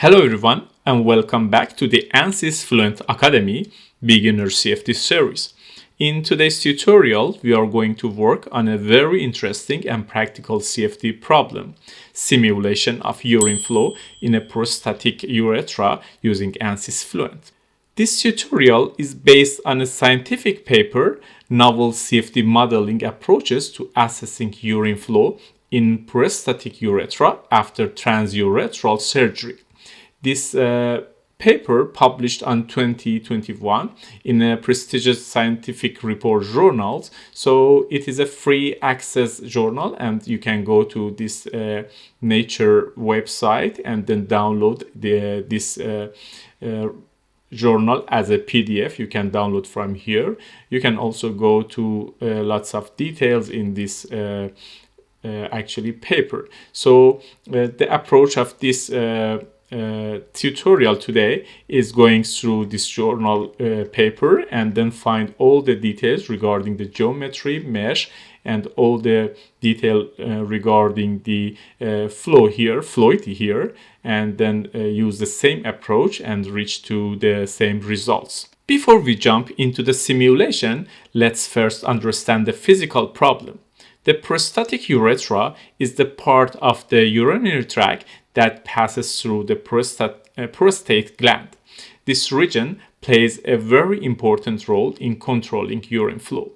Hello everyone and welcome back to the Ansys Fluent Academy Beginner CFD Series. In today's tutorial, we are going to work on a very interesting and practical CFD problem, simulation of urine flow in a prostatic urethra using Ansys Fluent. This tutorial is based on a scientific paper, Novel CFD Modeling Approaches to Assessing Urine Flow in Prostatic Urethra after Transurethral Surgery. This paper published on 2021 in a prestigious scientific report journals. So it is a free access journal and you can go to this Nature website and then download this journal as a PDF. You can download from here. You can also go to lots of details in this actually paper. So the approach of this tutorial today is going through this journal paper and then find all the details regarding the geometry, mesh, and all the detail regarding the fluid here, and then use the same approach and reach to the same results. Before we jump into the simulation, let's first understand the physical problem. The prostatic urethra is the part of the urinary tract that passes through the prostate gland. This region plays a very important role in controlling urine flow.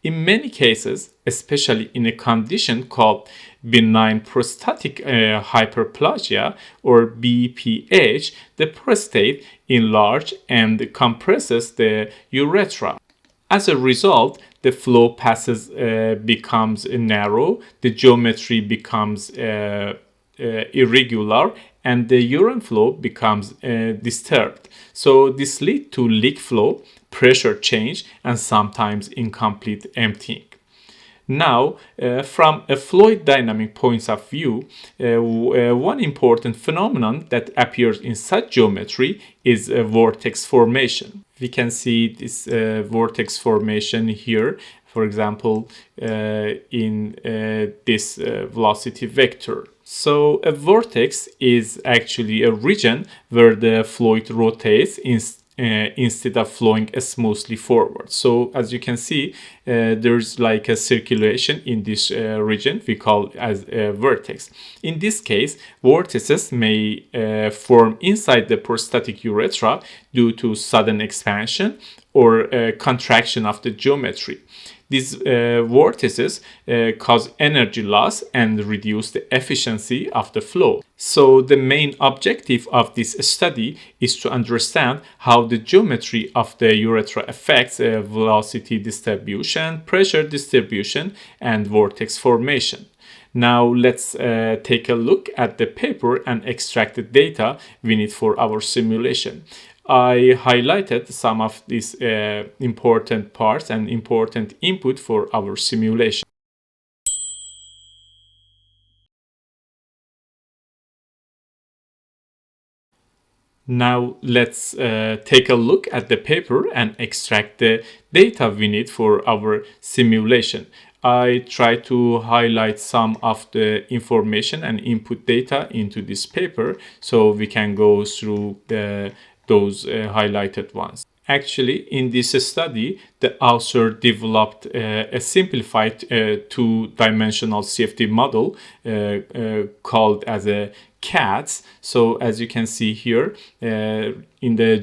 In many cases, especially in a condition called benign prostatic hyperplasia or BPH, the prostate enlarges and compresses the urethra. As a result, the flow becomes narrow, the geometry becomes irregular, and the urine flow becomes disturbed. So this leads to leak flow, pressure change, and sometimes incomplete emptying. Now, from a fluid dynamic point of view, one important phenomenon that appears in such geometry is vortex formation. We can see this vortex formation here, for example, in this velocity vector. So a vortex is actually a region where the fluid rotates instead of flowing smoothly forward. So as you can see, there's like a circulation in this region we call as a vortex. In this case, vortices may form inside the prostatic urethra due to sudden expansion or contraction of the geometry. These vortices cause energy loss and reduce the efficiency of the flow. So the main objective of this study is to understand how the geometry of the urethra affects velocity distribution, pressure distribution, and vortex formation. Now let's take a look at the paper and extract the data we need for our simulation. I highlighted some of these important parts and important input for our simulation. Now let's take a look at the paper and extract the data we need for our simulation. I try to highlight some of the information and input data into this paper so we can go through those highlighted ones. Actually, in this study, the author developed a simplified two-dimensional CFD model called as a CATS. So as you can see here, in the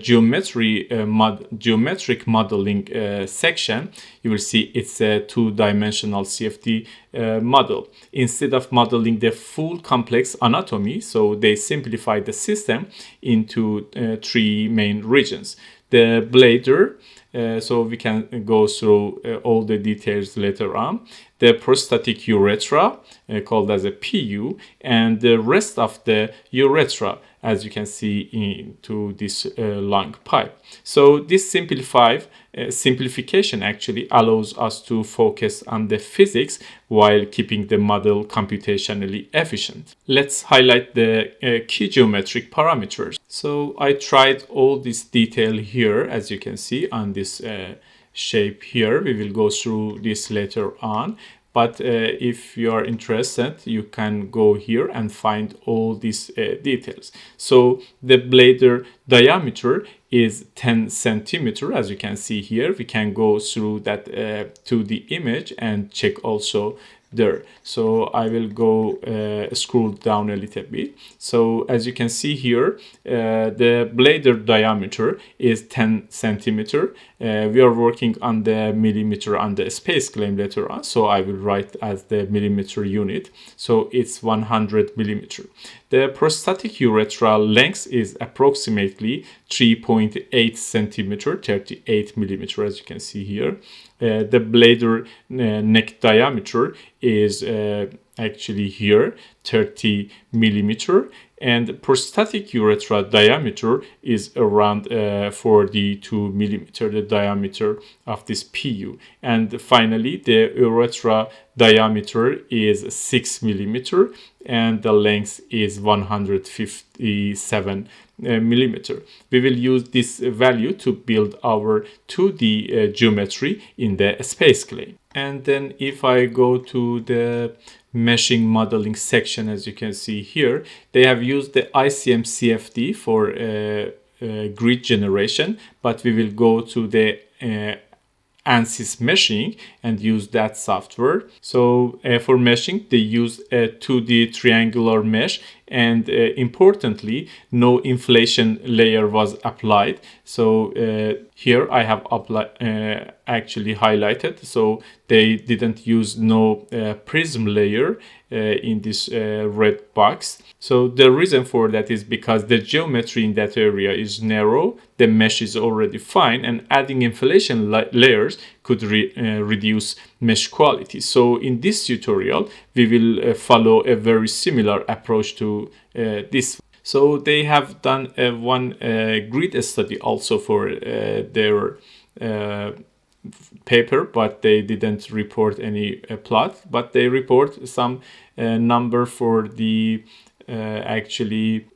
geometric modeling section, you will see it's a two-dimensional CFD model. Instead of modeling the full complex anatomy, so they simplified the system into three main regions. The bladder, so we can go through all the details later on. The prostatic urethra, called as a PU, and the rest of the urethra, as you can see into this long pipe. So this simplification actually allows us to focus on the physics while keeping the model computationally efficient. Let's highlight the key geometric parameters. So I tried all this detail here, as you can see on this shape here. We will go through this later on. But if you are interested, you can go here and find all these details. So the bladder diameter is 10 centimeter, as you can see here. We can go through that to the image and check also there. So I will go scroll down a little bit. So as you can see here, the bladder diameter is 10 centimeter. We are working on the millimeter on the SpaceClaim later on, so I will write as the millimeter unit. So it's 100 millimeter. The prostatic urethral length is approximately 3.8 centimeter, 38 millimeter, as you can see here. The bladder neck diameter is actually here 30 millimeter, and prostatic urethra diameter is around 42 millimeter, the diameter of this PU. And finally, the urethra diameter is 6 millimeter, and the length is 157 millimeter. We will use this value to build our 2D geometry in the SpaceClaim. And then if I go to the meshing modeling section, as you can see here, they have used the ICM CFD for grid generation, but we will go to the Ansys meshing and use that software. So for meshing, they use a 2D triangular mesh, and importantly, no inflation layer was applied. So here I have actually highlighted, so they didn't use no prism layer in this red box. So the reason for that is because the geometry in that area is narrow, the mesh is already fine, and adding inflation layers could reduce mesh quality. So in this tutorial, we will follow a very similar approach to this. So they have done one grid study also for their paper, but they didn't report any plot, but they report some number for the actually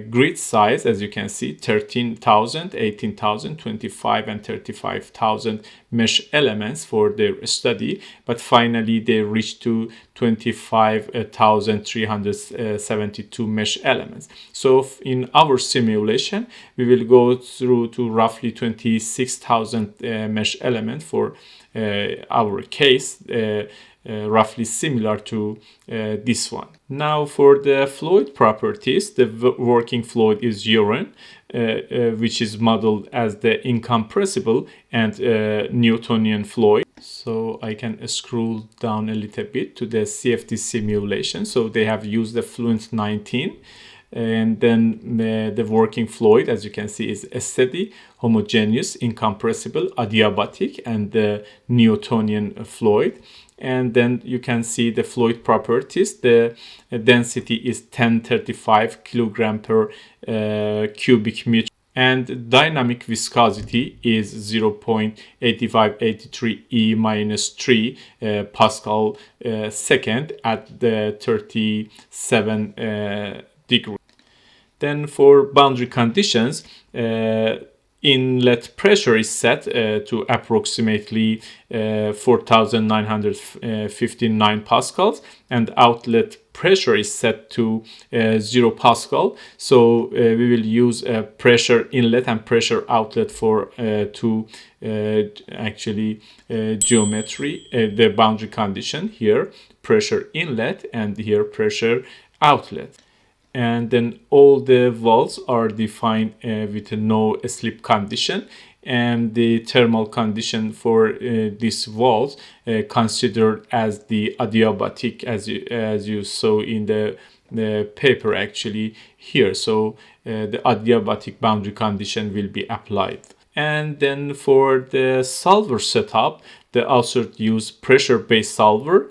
grid size. As you can see, 13,000, 18,000, 25 and 35,000 mesh elements for their study, but finally they reached to 25,372 mesh elements. So in our simulation, we will go through to roughly 26,000 mesh elements for our case, roughly similar to this one. Now for the fluid properties, the working fluid is urine, which is modeled as the incompressible and Newtonian fluid. So I can scroll down a little bit to the CFD simulation. So they have used the Fluent 19. And then the working fluid, as you can see, is steady, homogeneous, incompressible, adiabatic, and the Newtonian fluid. And then you can see the fluid properties. The density is 1035 kilogram per cubic meter, and dynamic viscosity is 0.8583 E-3 Pascal second at the 37 degree. Then for boundary conditions, inlet pressure is set to approximately 4,959 pascals, and outlet pressure is set to 0 pascal. So we will use pressure inlet and pressure outlet for actually geometry, the boundary condition here, pressure inlet, and here pressure outlet. And then all the valves are defined with a no slip condition, and the thermal condition for these valves considered as the adiabatic, as you saw in the paper actually here. So the adiabatic boundary condition will be applied. And then for the solver setup, the author used pressure-based solver,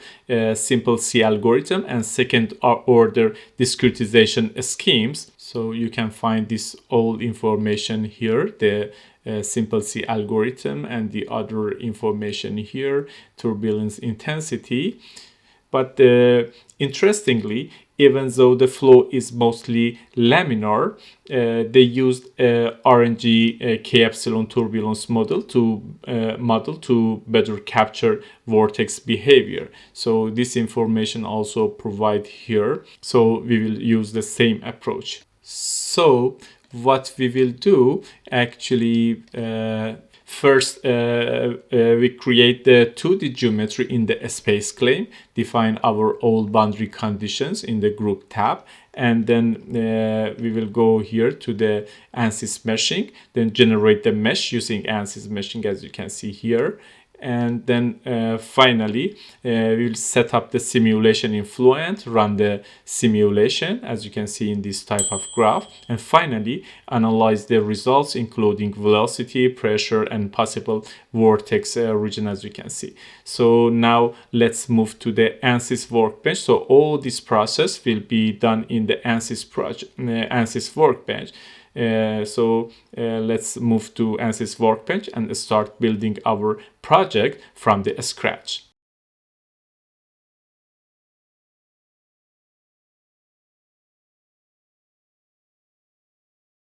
simple C algorithm, and second order discretization schemes. So you can find this all information here, the simple C algorithm and the other information here, turbulence intensity. But interestingly, even though the flow is mostly laminar, they used RNG K epsilon turbulence model to better capture vortex behavior. So this information also provide here. So we will use the same approach. So what we will do actually, first, we create the 2D geometry in the SpaceClaim, define our all boundary conditions in the group tab, and then we will go here to the Ansys meshing, then generate the mesh using Ansys meshing, as you can see here. And then finally, we will set up the simulation in Fluent, run the simulation, as you can see in this type of graph. And finally, analyze the results, including velocity, pressure, and possible vortex region, as you can see. So now let's move to the Ansys Workbench. So all this process will be done in the Ansys Workbench. So let's move to Ansys Workbench and start building our project from the scratch.